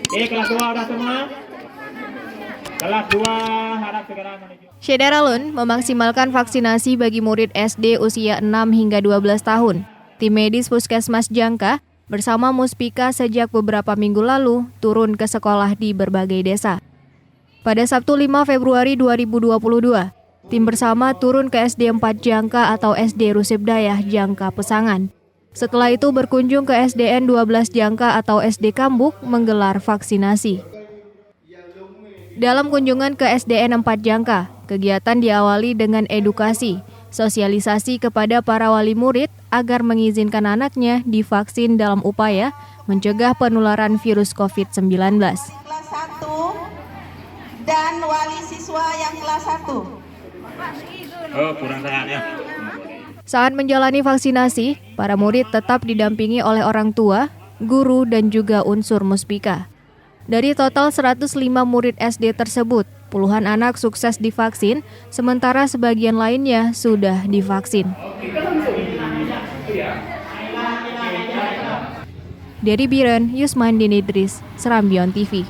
Kelas 2 udah semua? Kelas 2 harap segera menuju. Syederalun memaksimalkan vaksinasi bagi murid SD usia 6 hingga 12 tahun. Tim medis Puskesmas Jangka bersama Muspika sejak beberapa minggu lalu turun ke sekolah di berbagai desa. Pada Sabtu 5 Februari 2022, tim bersama turun ke SD 4 Jangka atau SD Rusibdayah Jangka Pesangan. Setelah itu berkunjung ke SDN 12 Jangka atau SD Kambuk menggelar vaksinasi. Dalam kunjungan ke SDN 4 Jangka, kegiatan diawali dengan edukasi, sosialisasi kepada para wali murid agar mengizinkan anaknya divaksin dalam upaya mencegah penularan virus COVID-19. Kelas 1 dan wali siswa yang kelas 1. Oh, kurang sehatnya. Saat menjalani vaksinasi, para murid tetap didampingi oleh orang tua, guru, dan juga unsur Muspika. Dari total 105 murid SD tersebut, puluhan anak sukses divaksin, sementara sebagian lainnya sudah divaksin. Dari Biren, Yusman Dinidris, Serambion TV.